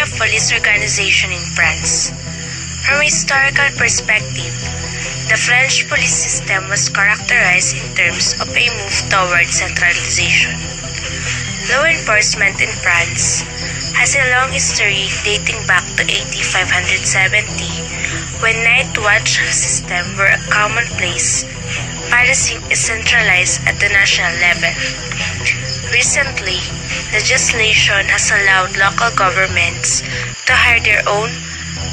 of police organization in France. From a historical perspective, the French police system was characterized in terms of a move toward centralization. Law enforcement in France has a long history dating back to AD 570, when night watch systems were a commonplace. Policing is centralized at the national level. Recently, legislation has allowed local governments to hire their own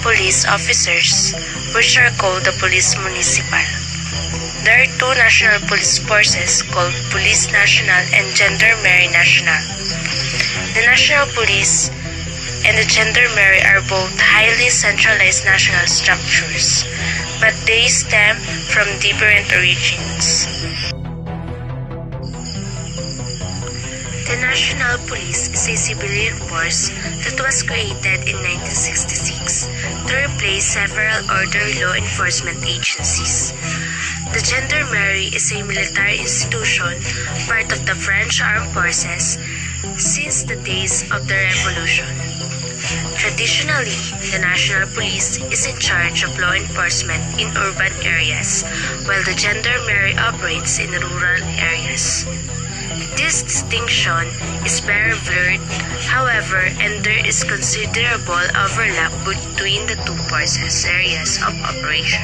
police officers, which are called the police municipal. There are two national police forces called Police Nationale and Gendarmerie Nationale. The national police and the gendarmerie are both highly centralized national structures, but they stem from different origins. The National Police is a civilian force that was created in 1966 to replace several orderly law enforcement agencies. The gendarmerie is a military institution, part of the French armed forces, since the days of the Revolution. Traditionally, the National Police is in charge of law enforcement in urban areas, while the gendarmerie operates in rural areas. This distinction is very blurred, however, and there is considerable overlap between the two forces' areas of operation.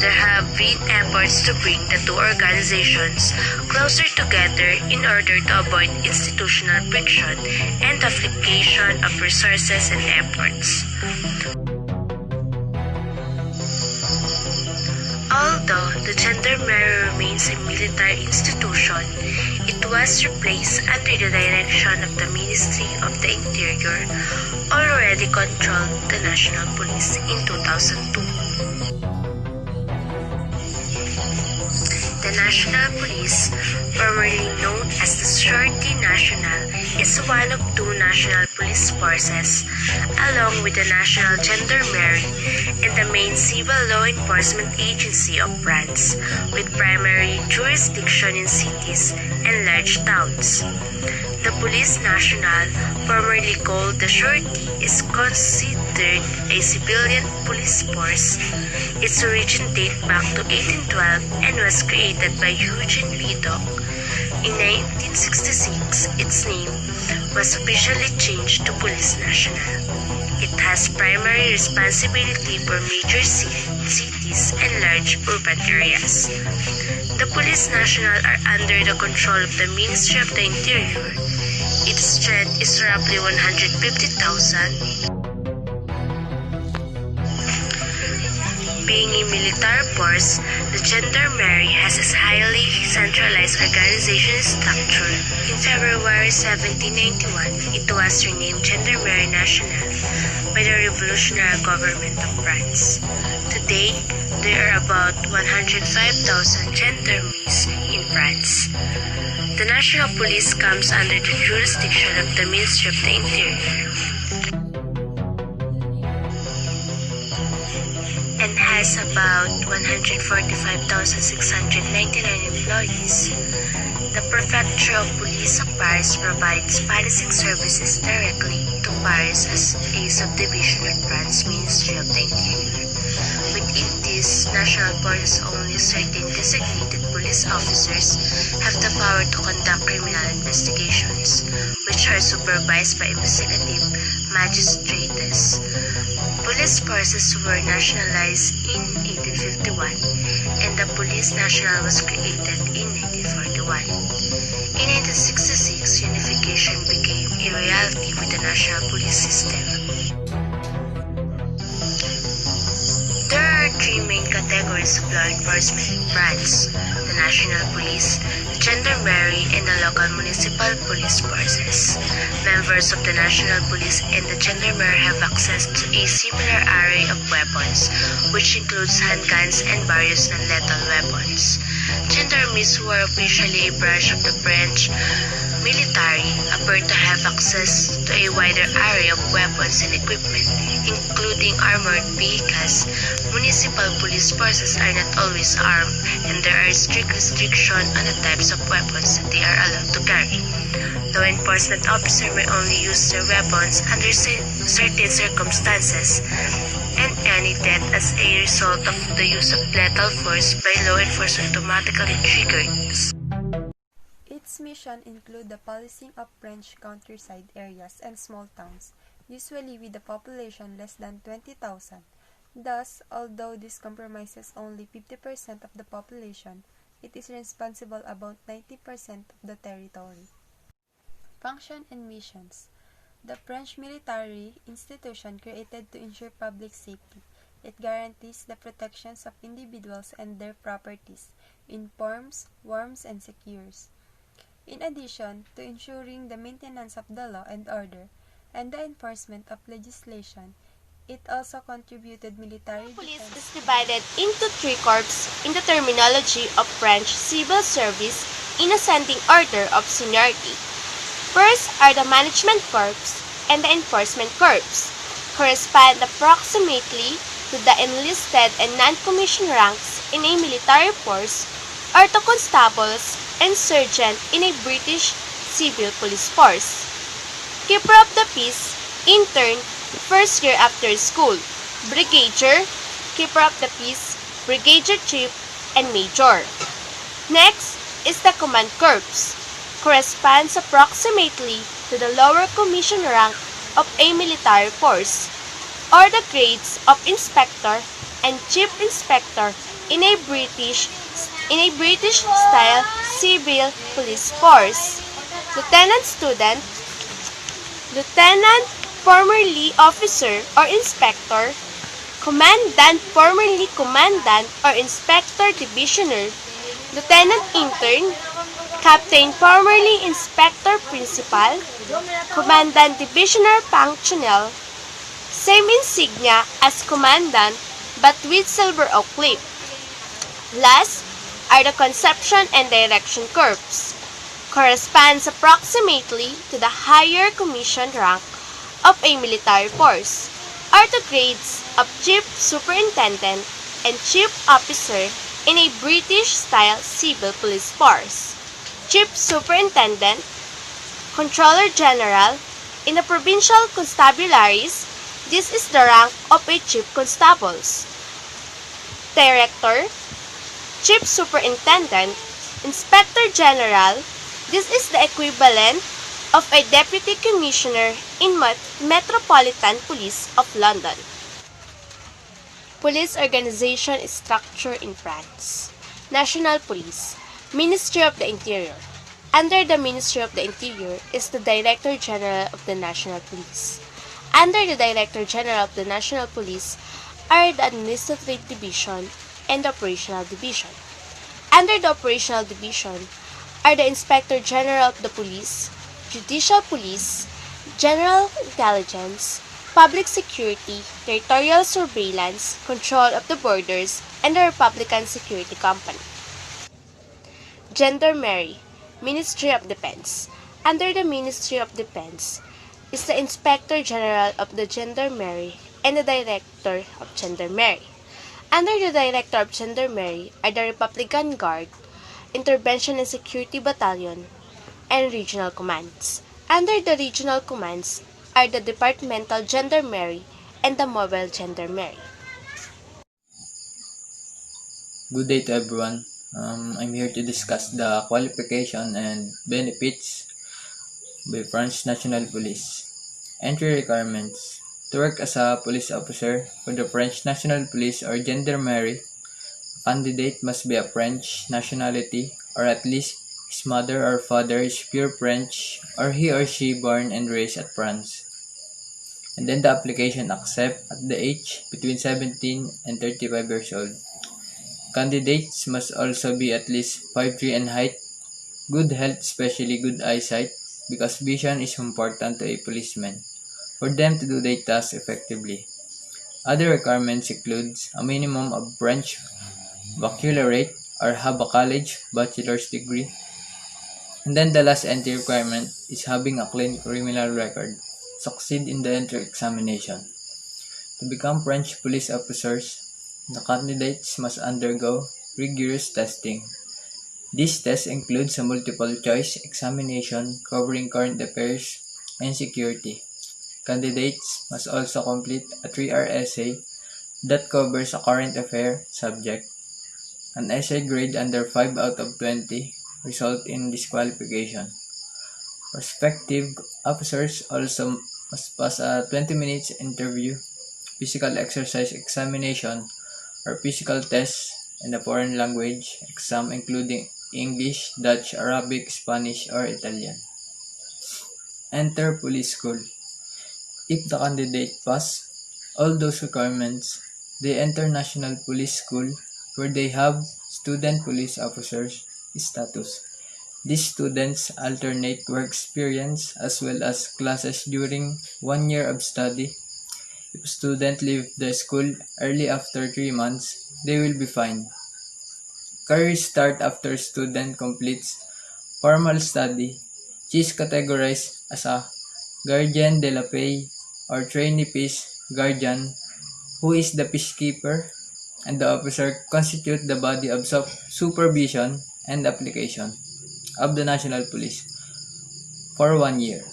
There have been efforts to bring the two organizations closer together in order to avoid institutional friction and duplication of resources and efforts. Although the gendarmerie remains a military institution, it was replaced under the direction of the Ministry of the Interior, already controlled the National Police in 2002. The National Police, formerly known as the Sûreté Nationale, is one of two national police forces, along with the National Gendarmerie and the main civil law enforcement agency of France, with primary jurisdiction in cities and large towns. The Police Nationale, formerly called the Sûreté, is considered a civilian police force. Its origin dates back to 1812 and was created by Eugene Vidocq. In 1966, its name was officially changed to Police Nationale. It has primary responsibility for major cities and large urban areas. The Police Nationale are under the control of the Ministry of the Interior. Its strength is roughly 150,000. Being a military force, the gendarmerie has a highly centralized organization structure. In February 1791, it was renamed Gendarmerie Nationale by the revolutionary government of France. Today, there are about 105,000 gendarmeries in France. The National Police comes under the jurisdiction of the Ministry of the Interior and has about 145,699 employees. The Prefecture of Police of Paris provides policing services directly to Paris as a subdivision of France Ministry of the Interior. Within this, national forces only certain designated police officers have the power to conduct criminal investigations, which are supervised by investigative magistrates. Police forces were nationalized in 1851, and the Police Nationale was created in 1941. In 1966, unification became a reality with the national police system. There are three main categories of law enforcement in France: the National Police, the Gendarmerie, and the local municipal police forces. Members of the National Police and the Gendarmerie have access to a similar array of weapons, which includes handguns and various non-lethal weapons. Gendarmerie armies who are officially a branch of the French military appear to have access to a wider array of weapons and equipment, including armored vehicles. Municipal police forces are not always armed, and there are strict restrictions on the types of weapons that they are allowed to carry. Law enforcement officers may only use their weapons under certain circumstances, and any death as a result of the use of lethal force by law enforcement automatically triggered. Its mission include the policing of French countryside areas and small towns, usually with a population less than 20,000. Thus, although this comprises only 50% of the population, it is responsible about 90% of the territory. Function and missions. The French military institution created to ensure public safety. It guarantees the protections of individuals and their properties, informs, warns, and secures. In addition to ensuring the maintenance of the law and order and the enforcement of legislation, it also contributed military Police defense. is divided into three corps in the terminology of French civil service in ascending order of seniority. First are the management corps and the enforcement corps, correspond approximately to the enlisted and non-commissioned ranks in a military force or to constables and sergeant in a British civil police force. Keeper of the peace, intern, first year after school, brigadier, keeper of the peace, brigadier chief, and major. Next is the command corps, corresponds approximately to the lower commission rank of a military force, or the grades of inspector and chief inspector in a British style civil police force. Lieutenant student, lieutenant formerly officer or inspector, commandant formerly commandant or inspector divisioner, lieutenant intern, captain formerly inspector principal, commandant divisioner functional, same insignia as commandant but with silver oak clip. Last are the conception and direction corps, corresponds approximately to the higher commission rank of a military force, or the grades of chief superintendent and chief officer in a British-style civil police force. Chief superintendent, controller general, in the provincial constabularies, this is the rank of a chief constables. Director, chief superintendent, inspector general, this is the equivalent of a deputy commissioner in Metropolitan Police of London. Police organization structure in France. National Police, Ministry of the Interior. Under the Ministry of the Interior is the Director General of the National Police. Under the Director General of the National Police are the Administrative Division and the Operational Division. Under the Operational Division are the Inspector General of the Police, Judicial Police, General Intelligence, Public Security, Territorial Surveillance, Control of the Borders, and the Republican Security Company. Gendarmerie, Ministry of Defense. Under the Ministry of Defense is the Inspector General of the Gendarmerie and the Director of Gendarmerie. Under the Director of Gendarmerie are the Republican Guard, Intervention and Security Battalion, and Regional Commands. Under the Regional Commands are the Departmental Gendarmerie and the Mobile Gendarmerie. Good day to everyone. I'm here to discuss the qualification and benefits by French National Police. Entry requirements. To work as a police officer for the French National Police or Gendarmerie, a candidate must be of French nationality, or at least his mother or father is pure French, or he or she born and raised at France. And then the application accept at the age between 17 and 35 years old. Candidates must also be at least 5'3" in height, good health, especially good eyesight, because vision is important to a policeman, for them to do their tasks effectively. Other requirements include a minimum of French baccalaureate, or have a college, bachelor's degree. And then the last entry requirement is having a clean criminal record. Succeed in the entry examination. To become French police officers, the candidates must undergo rigorous testing. This test includes a multiple-choice examination covering current affairs and security. Candidates must also complete a 3-hour essay that covers a current affair subject. An essay grade under 5 out of 20 result in disqualification. Prospective officers also must pass a 20 minutes interview, physical exercise examination, or physical test, and a foreign language exam including English, Dutch, Arabic, Spanish, or Italian. Enter police school. If the candidate pass all those requirements, they enter National Police School where they have student police officers status. These students alternate work experience as well as classes during 1 year of study. If a student leaves the school early after 3 months, they will be fined. Career start after student completes formal study. She is categorized as a guardian de la paix or trainee peace guardian, who is the peacekeeper, and the officer constitute the body of supervision and application of the National Police for 1 year.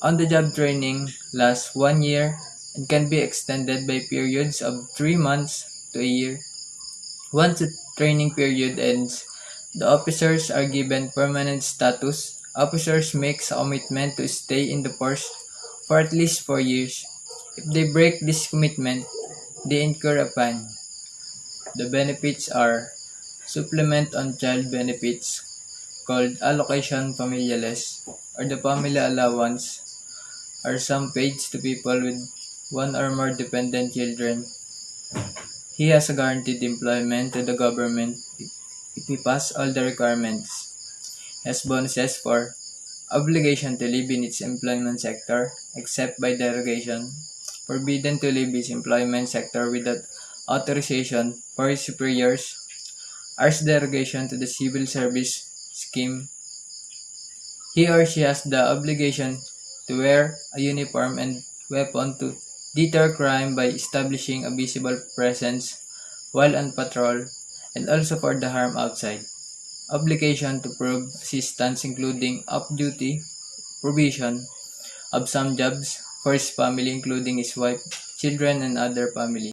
On-the-job training lasts 1 year and can be extended by periods of 3 months to a year. Once the training period ends, the officers are given permanent status. Officers make a commitment to stay in the force for at least 4 years. If they break this commitment, they incur a fine. The benefits are supplement on child benefits called allocation familiales or the family allowance are some paid to people with 1 or more dependent children. He has a guaranteed employment to the government if he passes all the requirements. He has bonuses for obligation to live in its employment sector except by derogation, forbidden to leave his employment sector without authorization for his superiors, as derogation to the civil service scheme. He or she has the obligation to wear a uniform and weapon to deter crime by establishing a visible presence while on patrol and also for the harm outside. Obligation to prove assistance including off-duty provision of some jobs for his family including his wife, children, and other family.